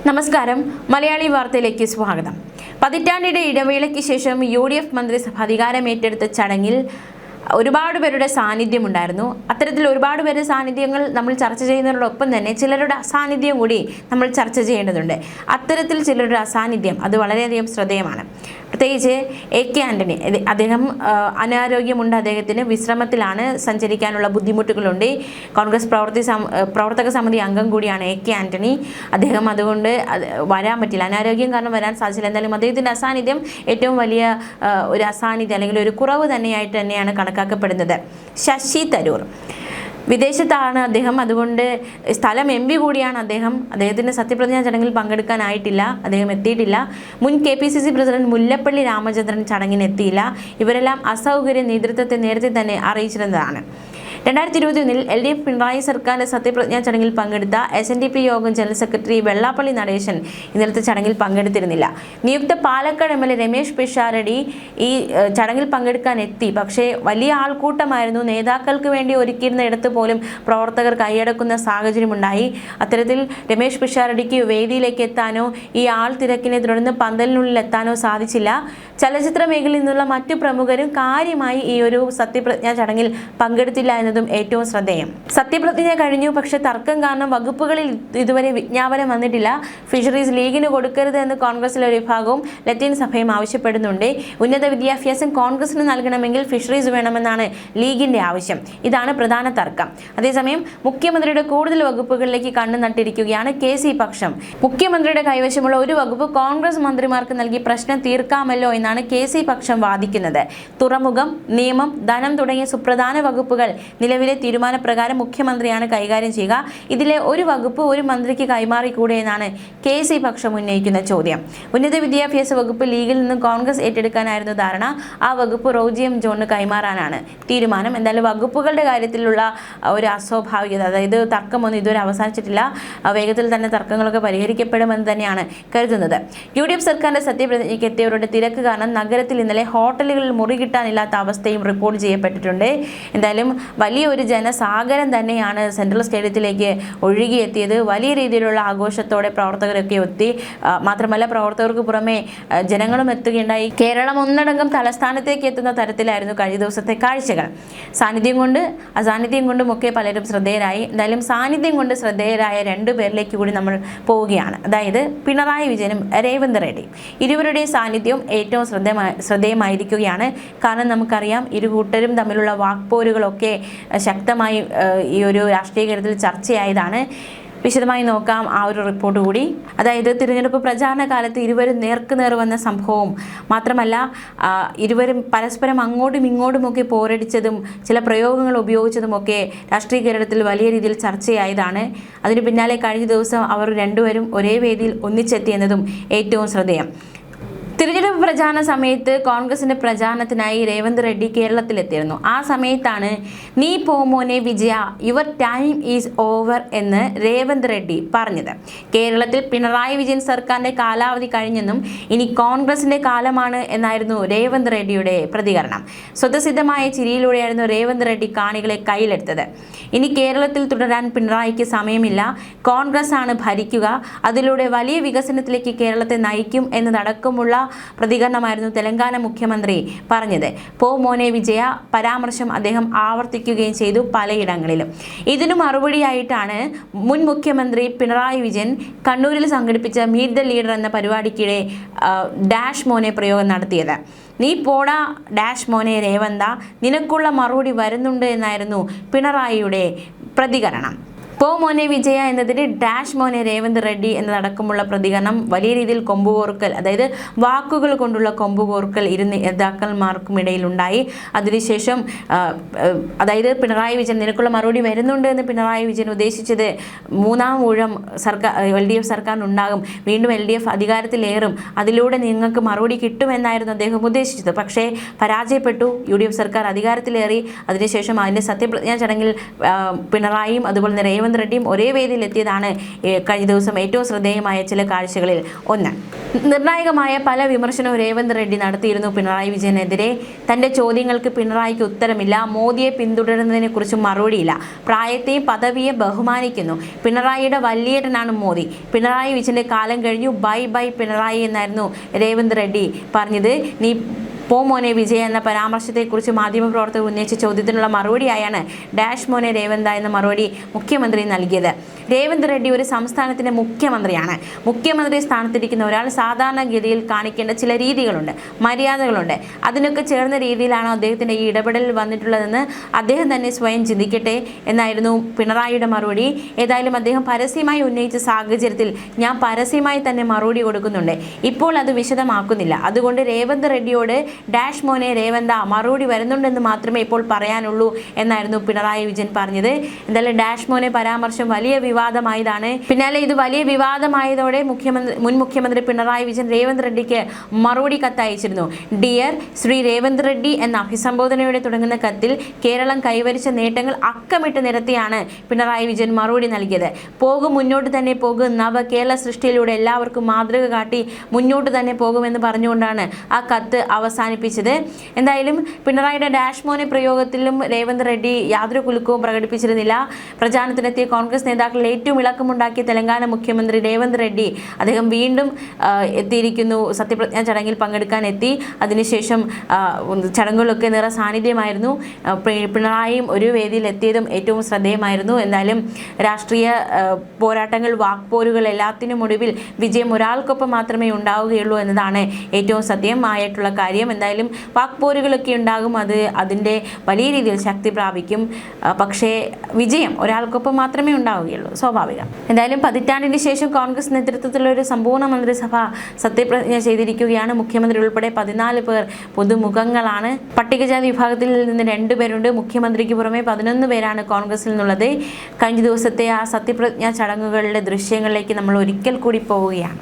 നമസ്കാരം. മലയാളി വാർത്തയിലേക്ക് സ്വാഗതം. പതിറ്റാണ്ടിന്റെ ഇടവേളയ്ക്ക് ശേഷം UDF മന്ത്രിസഭ അധികാരമേറ്റെടുത്ത ചടങ്ങിൽ ഒരുപാട് പേരുടെ സാന്നിധ്യമുണ്ടായിരുന്നു. അത്തരത്തിൽ ഒരുപാട് പേരുടെ സാന്നിധ്യങ്ങൾ നമ്മൾ ചർച്ച ചെയ്യുന്നതിനോടൊപ്പം തന്നെ ചിലരുടെ അസാന്നിധ്യം കൂടി നമ്മൾ ചർച്ച ചെയ്യേണ്ടതുണ്ട്. അത്തരത്തിൽ ചിലരുടെ അസാന്നിധ്യം അത് വളരെയധികം ശ്രദ്ധേയമാണ്. പ്രത്യേകിച്ച് AK ആന്റണി, അദ്ദേഹം അനാരോഗ്യമുണ്ട്, അദ്ദേഹത്തിന് വിശ്രമത്തിലാണ്, സഞ്ചരിക്കാനുള്ള ബുദ്ധിമുട്ടുകളുണ്ട്. കോൺഗ്രസ് പ്രവർത്തക സമിതി അംഗം കൂടിയാണ് AK ആന്റണി. അദ്ദേഹം അതുകൊണ്ട് വരാൻ പറ്റില്ല, അനാരോഗ്യം കാരണം വരാൻ സാധിച്ചില്ല. എന്തായാലും അദ്ദേഹത്തിൻ്റെ അസാന്നിധ്യം ഏറ്റവും വലിയ ഒരു അസാന്നിധ്യം അല്ലെങ്കിൽ ഒരു കുറവ് തന്നെയാണ് കണക്കാക്കപ്പെടുന്നത്. ശശി തരൂർ വിദേശത്താണ് അദ്ദേഹം, അതുകൊണ്ട് സ്ഥലം MP കൂടിയാണ് അദ്ദേഹം. അദ്ദേഹത്തിൻ്റെ സത്യപ്രതിജ്ഞാ ചടങ്ങിൽ പങ്കെടുക്കാനായിട്ടില്ല, അദ്ദേഹം എത്തിയിട്ടില്ല. മുൻ KPCC പ്രസിഡന്റ് മുല്ലപ്പള്ളി രാമചന്ദ്രൻ ചടങ്ങിന് എത്തിയില്ല. ഇവരെല്ലാം അസൗകര്യ നേതൃത്വത്തെ നേരത്തെ തന്നെ അറിയിച്ചിരുന്നതാണ്. 2021 LDF പിണറായി സർക്കാരിന്റെ സത്യപ്രതിജ്ഞാ ചടങ്ങിൽ പങ്കെടുത്ത SNDP യോഗം ജനറൽ സെക്രട്ടറി വെള്ളാപ്പള്ളി നടേശൻ ഇന്നലത്തെ ചടങ്ങിൽ പങ്കെടുത്തിരുന്നില്ല. നിയുക്ത പാലക്കാട് MLA രമേശ് പിഷാരടി ഈ ചടങ്ങിൽ പങ്കെടുക്കാൻ എത്തി. പക്ഷേ വലിയ ആൾക്കൂട്ടമായിരുന്നു. നേതാക്കൾക്ക് വേണ്ടി ഒരുക്കിയിരുന്ന ഇടത്ത് പോലും പ്രവർത്തകർ കൈയടക്കുന്ന സാഹചര്യമുണ്ടായി. അത്തരത്തിൽ രമേശ് പിഷാരടിക്ക് വേദിയിലേക്ക് എത്താനോ ഈ ആൾ തിരക്കിനെ തുടർന്ന് പന്തലിനുള്ളിൽ എത്താനോ സാധിച്ചില്ല. ചലച്ചിത്ര മേഖലയിൽ നിന്നുള്ള മറ്റു പ്രമുഖരും കാര്യമായി ഈ ഒരു സത്യപ്രതിജ്ഞാ ചടങ്ങിൽ പങ്കെടുത്തില്ല എന്നതും ഏറ്റവും ശ്രദ്ധേയം. സത്യപ്രതിജ്ഞ കഴിഞ്ഞു, പക്ഷെ തർക്കം കാരണം വകുപ്പുകളിൽ ഇതുവരെ വിജ്ഞാപനം വന്നിട്ടില്ല. ഫിഷറീസ് ലീഗിന് കൊടുക്കരുത് എന്ന് കോൺഗ്രസിലെ ഒരു വിഭാഗവും ലത്തീൻ സഭയും ആവശ്യപ്പെടുന്നുണ്ട്. ഉന്നത വിദ്യാഭ്യാസം കോൺഗ്രസിന് നൽകണമെങ്കിൽ ഫിഷറീസ് വേണമെന്നാണ് ലീഗിന്റെ ആവശ്യം. ഇതാണ് പ്രധാന തർക്കം. അതേസമയം മുഖ്യമന്ത്രിയുടെ കൂടുതൽ വകുപ്പുകളിലേക്ക് കണ്ണു നട്ടിരിക്കുകയാണ് KC പക്ഷം. മുഖ്യമന്ത്രിയുടെ കൈവശമുള്ള ഒരു വകുപ്പ് കോൺഗ്രസ് മന്ത്രിമാർക്ക് നൽകി പ്രശ്നം തീർക്കാമല്ലോ എന്നാണ് KC പക്ഷം വാദിക്കുന്നത്. തുറമുഖം, നിയമം, ധനം തുടങ്ങിയ സുപ്രധാന വകുപ്പുകൾ നിലവിലെ തീരുമാനപ്രകാരം മുഖ്യമന്ത്രിയാണ് കൈകാര്യം ചെയ്യുക. ഇതിലെ ഒരു വകുപ്പ് ഒരു മന്ത്രിക്ക് കൈമാറിക്കൂടെ എന്നാണ് KC പക്ഷം ഉന്നയിക്കുന്ന ചോദ്യം. ഉന്നത വിദ്യാഭ്യാസ വകുപ്പ് ലീഗിൽ നിന്നും കോൺഗ്രസ് ഏറ്റെടുക്കാനായിരുന്നു ധാരണ. ആ വകുപ്പ് റോജി M. ജോണിന് കൈമാറാനാണ് തീരുമാനം. എന്തായാലും വകുപ്പുകളുടെ കാര്യത്തിലുള്ള ഒരു അസ്വാഭാവികത, അതായത് തർക്കമൊന്നും ഇതുവരെ അവസാനിച്ചിട്ടില്ല. വേഗത്തിൽ തന്നെ തർക്കങ്ങളൊക്കെ പരിഹരിക്കപ്പെടുമെന്ന് തന്നെയാണ് കരുതുന്നത്. UDF സർക്കാരിന്റെ സത്യപ്രതിജ്ഞയ്ക്ക് എത്തിയവരുടെ തിരക്ക് കാരണം നഗരത്തിൽ ഇന്നലെ ഹോട്ടലുകളിൽ മുറി കിട്ടാനില്ലാത്ത അവസ്ഥയും റിപ്പോർട്ട് ചെയ്യപ്പെട്ടിട്ടുണ്ട്. എന്തായാലും വലിയൊരു ജനസാഗരം തന്നെയാണ് സെൻട്രൽ സ്റ്റേഡിയത്തിലേക്ക് ഒഴുകിയെത്തിയത്. വലിയ രീതിയിലുള്ള ആഘോഷത്തോടെ പ്രവർത്തകരൊക്കെ എത്തി. മാത്രമല്ല പ്രവർത്തകർക്ക് പുറമെ ജനങ്ങളും എത്തുകയുണ്ടായി. കേരളം ഒന്നടങ്കം തലസ്ഥാനത്തേക്ക് എത്തുന്ന തരത്തിലായിരുന്നു കഴിഞ്ഞ ദിവസത്തെ കാഴ്ചകൾ. സാന്നിധ്യം കൊണ്ട് അസാന്നിധ്യം കൊണ്ടുമൊക്കെ പലരും ശ്രദ്ധേയരായി. എന്തായാലും സാന്നിധ്യം കൊണ്ട് ശ്രദ്ധേയരായ രണ്ടുപേരിലേക്ക് കൂടി നമ്മൾ പോവുകയാണ്. അതായത് പിണറായി വിജയനും രേവന്ത് റെഡ്ഡി. ഇരുവരുടെയും സാന്നിധ്യവും ഏറ്റവും ശ്രദ്ധേയമായിരിക്കുകയാണ്. കാരണം നമുക്കറിയാം ഇരുകൂട്ടരും തമ്മിലുള്ള വാക്പോരുകളൊക്കെ ശക്തമായി ഈ ഒരു രാഷ്ട്രീയ കാര്യത്തിൽ ചർച്ചയായതാണ്. വിശദമായി നോക്കാം ആ ഒരു റിപ്പോർട്ട് കൂടി. അതായത് തിരഞ്ഞെടുപ്പ് പ്രചാരണ കാലത്ത് ഇരുവരും നേർക്കുനേർ വന്ന സംഭവവും മാത്രമല്ല ഇരുവരും പരസ്പരം അങ്ങോട്ടും ഇങ്ങോട്ടുമൊക്കെ പോരടിച്ചതും ചില പ്രയോഗങ്ങൾ ഉപയോഗിച്ചതുമൊക്കെ രാഷ്ട്രീയ കേരളത്തിൽ വലിയ രീതിയിൽ ചർച്ചയായതാണ്. അതിനു പിന്നാലെ കഴിഞ്ഞ ദിവസം അവർ രണ്ടുപേരും ഒരേ വേദിയിൽ ഒന്നിച്ചെത്തിയെന്നതും ഏറ്റവും ശ്രദ്ധേയം. തിരഞ്ഞെടുപ്പ് പ്രചാരണ സമയത്ത് കോൺഗ്രസിന്റെ പ്രചാരണത്തിനായി രേവന്ത് റെഡ്ഡി കേരളത്തിലെത്തിയിരുന്നു. ആ സമയത്താണ് നീ പോമോനെ വിജയ, യുവർ ടൈം ഈസ് ഓവർ എന്ന് രേവന്ത് റെഡ്ഡി പറഞ്ഞത്. കേരളത്തിൽ പിണറായി വിജയൻ സർക്കാരിന്റെ കാലാവധി കഴിഞ്ഞെന്നും ഇനി കോൺഗ്രസിന്റെ കാലമാണ് എന്നായിരുന്നു രേവന്ത് റെഡ്ഡിയുടെ പ്രതികരണം. സ്വതസിദ്ധമായ ചിരിയിലൂടെയായിരുന്നു രേവന്ത് റെഡ്ഡി കാണികളെ കയ്യിലെടുത്തത്. ഇനി കേരളത്തിൽ തുടരാൻ പിണറായിക്ക് സമയമില്ല, കോൺഗ്രസ് ആണ് ഭരിക്കുക, അതിലൂടെ വലിയ വികസനത്തിലേക്ക് കേരളത്തെ നയിക്കും എന്നതടക്കമുള്ള പ്രതികരണമായിരുന്നു തെലങ്കാന മുഖ്യമന്ത്രി പറഞ്ഞത്. പോ മോനെ വിജയ പരാമർശം അദ്ദേഹം ആവർത്തിക്കുകയും ചെയ്തു പലയിടങ്ങളിലും. ഇതിനു മറുപടിയായിട്ടാണ് മുൻ മുഖ്യമന്ത്രി പിണറായി വിജയൻ കണ്ണൂരിൽ സംഘടിപ്പിച്ച മീറ്റ് ദ ലീഡർ എന്ന പരിപാടിക്കിടെ ഡാഷ് മോനെ പ്രയോഗം നടത്തിയത്. നീ പോടാ ഡാഷ് മോനെ രേവന്ത, നിനക്കുള്ള മറുപടി വരുന്നുണ്ട് എന്നായിരുന്നു പിണറായിയുടെ പ്രതികരണം. പോ മോനെ വിജയ എന്നതിന് ഡാഷ് മോനെ രേവന്ത് റെഡ്ഡി എന്നതടക്കമുള്ള പ്രതികരണം വലിയ രീതിയിൽ കൊമ്പുകോർക്കൽ, അതായത് വാക്കുകൾ കൊണ്ടുള്ള കൊമ്പുകോർക്കൽ ഇരു നേതാക്കന്മാർക്കുമിടയിൽ ഉണ്ടായി. അതിനുശേഷം അതായത് പിണറായി വിജയൻ നിനക്കുള്ള മറുപടി വരുന്നുണ്ട് എന്ന് പിണറായി വിജയൻ ഉദ്ദേശിച്ചത് മൂന്നാം ഊഴം സർക്കാർ LDF സർക്കാരിനുണ്ടാകും, വീണ്ടും LDF അധികാരത്തിലേറും, അതിലൂടെ നിങ്ങൾക്ക് മറുപടി കിട്ടുമെന്നായിരുന്നു അദ്ദേഹം ഉദ്ദേശിച്ചത്. പക്ഷേ പരാജയപ്പെട്ടു. UDF സർക്കാർ അധികാരത്തിലേറി. അതിനുശേഷം അതിൻ്റെ സത്യപ്രതിജ്ഞാ ചടങ്ങിൽ പിണറായിയും അതുപോലെ തന്നെ റെഡ്ഡിയും ഒരേ വേദിയിൽ എത്തിയതാണ് കഴിഞ്ഞ ദിവസം ഏറ്റവും ശ്രദ്ധേയമായ ചില കാഴ്ചകളിൽ ഒന്ന്. നിർണായകമായ പല വിമർശനവും രേവന്ത് റെഡ്ഡി നടത്തിയിരുന്നു പിണറായി വിജയനെതിരെ. തന്റെ ചോദ്യങ്ങൾക്ക് പിണറായിക്ക് ഉത്തരമില്ല, മോദിയെ പിന്തുടരുന്നതിനെ കുറിച്ച് മറുപടിയില്ല, പ്രായത്തെയും പദവിയെ ബഹുമാനിക്കുന്നു, പിണറായിയുടെ വല്യേട്ടനാണ് മോദി, പിണറായി വിജയന്റെ കാലം കഴിഞ്ഞു, ബൈ ബൈ പിണറായി എന്നായിരുന്നു രേവന്ത് റെഡ്ഡി പറഞ്ഞത്. നീ പോ മോനെ വിജയ എന്ന പരാമർശത്തെക്കുറിച്ച് മാധ്യമപ്രവർത്തകർ ഉന്നയിച്ച ചോദ്യത്തിനുള്ള മറുപടിയായാണ് ഡാഷ് മോനെ രേവന്ത എന്ന മറുപടി മുഖ്യമന്ത്രി നൽകിയത്. രേവന്ത് റെഡ്ഡി ഒരു സംസ്ഥാനത്തിൻ്റെ മുഖ്യമന്ത്രിയാണ്. മുഖ്യമന്ത്രി സ്ഥാനത്തിരിക്കുന്ന ഒരാൾ സാധാരണഗതിയിൽ കാണിക്കേണ്ട ചില രീതികളുണ്ട്, മര്യാദകളുണ്ട്. അതിനൊക്കെ ചേർന്ന രീതിയിലാണോ അദ്ദേഹത്തിൻ്റെ ഈ ഇടപെടൽ വന്നിട്ടുള്ളതെന്ന് അദ്ദേഹം തന്നെ സ്വയം ചിന്തിക്കട്ടെ എന്നായിരുന്നു പിണറായിയുടെ മറുപടി. ഏതായാലും അദ്ദേഹം പരസ്യമായി ഉന്നയിച്ച സാഹചര്യത്തിൽ ഞാൻ പരസ്യമായി തന്നെ മറുപടി കൊടുക്കുന്നുണ്ട്. ഇപ്പോൾ അത് വിശദമാക്കുന്നില്ല. അതുകൊണ്ട് രേവന്ത് റെഡ്ഡിയോട് ഡാഷ് മോനെ രേവന്ത മറുപടി വരുന്നുണ്ടെന്ന് മാത്രമേ ഇപ്പോൾ പറയാനുള്ളൂ എന്നായിരുന്നു പിണറായി വിജയൻ പറഞ്ഞത്. എന്തായാലും ഡാഷ് മോനെ പരാമർശം വലിയ വിവാദമായതാണ്. പിന്നാലെ ഇത് വലിയ വിവാദമായതോടെ മുൻ മുഖ്യമന്ത്രി പിണറായി വിജയൻ രേവന്ത് റെഡ്ഡിക്ക് മറുപടി കത്തയച്ചിരുന്നു. ഡിയർ ശ്രീ രേവന്ത് റെഡ്ഡി എന്ന അഭിസംബോധനയോടെ തുടങ്ങുന്ന കത്തിൽ കേരളം കൈവരിച്ച നേട്ടങ്ങൾ അക്കമിട്ട് നിരത്തിയാണ് പിണറായി വിജയൻ മറുപടി നൽകിയത്. പോകും മുന്നോട്ട് തന്നെ പോകും, നവ കേരള സൃഷ്ടിയിലൂടെ എല്ലാവർക്കും മാതൃക കാട്ടി മുന്നോട്ട് തന്നെ പോകുമെന്ന് പറഞ്ഞുകൊണ്ടാണ് ആ കത്ത് അവസാനിപ്പിച്ചത്. എന്തായാലും പിണറായിയുടെ ഡാഷ് മോനെ പ്രയോഗത്തിലും രേവന്ത് റെഡ്ഡി യാതൊരു കുലുക്കവും പ്രകടിപ്പിച്ചിരുന്നില്ല. പ്രചാരണത്തിനെത്തിയ കോൺഗ്രസ് നേതാക്കളിൽ ഏറ്റവും ഇളക്കമുണ്ടാക്കിയ തെലങ്കാന മുഖ്യമന്ത്രി രേവന്ത് റെഡ്ഡി അദ്ദേഹം വീണ്ടും എത്തിയിരിക്കുന്നു. സത്യപ്രതിജ്ഞാ ചടങ്ങിൽ പങ്കെടുക്കാൻ എത്തി. അതിനുശേഷം ചടങ്ങുകളൊക്കെ നിറ സാന്നിധ്യമായിരുന്നു. പിണറായിയും ഒരു വേദിയിൽ എത്തിയതും ഏറ്റവും ശ്രദ്ധേയമായിരുന്നു. എന്തായാലും രാഷ്ട്രീയ പോരാട്ടങ്ങൾ, വാക്പോരുകൾ എല്ലാത്തിനും ഒടുവിൽ വിജയം ഒരാൾക്കൊപ്പം മാത്രമേ ഉണ്ടാവുകയുള്ളൂ എന്നതാണ് ഏറ്റവും സത്യമായിട്ടുള്ള കാര്യം. എന്തായാലും വാക്പോരുകളൊക്കെ ഉണ്ടാകും, അത് അതിൻ്റെ വലിയ രീതിയിൽ ശക്തി പ്രാപിക്കും. പക്ഷേ വിജയം ഒരാൾക്കൊപ്പം മാത്രമേ ഉണ്ടാവുകയുള്ളൂ, സ്വാഭാവികം. എന്തായാലും പതിറ്റാണ്ടിന് ശേഷം കോൺഗ്രസ് നേതൃത്വത്തിലുള്ള ഒരു സമ്പൂർണ്ണ മന്ത്രിസഭ സത്യപ്രതിജ്ഞ ചെയ്തിരിക്കുകയാണ്. മുഖ്യമന്ത്രി ഉൾപ്പെടെ 14 പേർ പുതുമുഖങ്ങളാണ്. പട്ടികജാതി വിഭാഗത്തിൽ നിന്ന് 2 പേരുണ്ട്. മുഖ്യമന്ത്രിക്ക് പുറമെ 11 പേരാണ് കോൺഗ്രസിൽ നിന്നുള്ളത്. കഴിഞ്ഞ ദിവസത്തെ ആ സത്യപ്രതിജ്ഞാ ചടങ്ങുകളുടെ ദൃശ്യങ്ങളിലേക്ക് നമ്മൾ ഒരിക്കൽ കൂടി പോവുകയാണ്.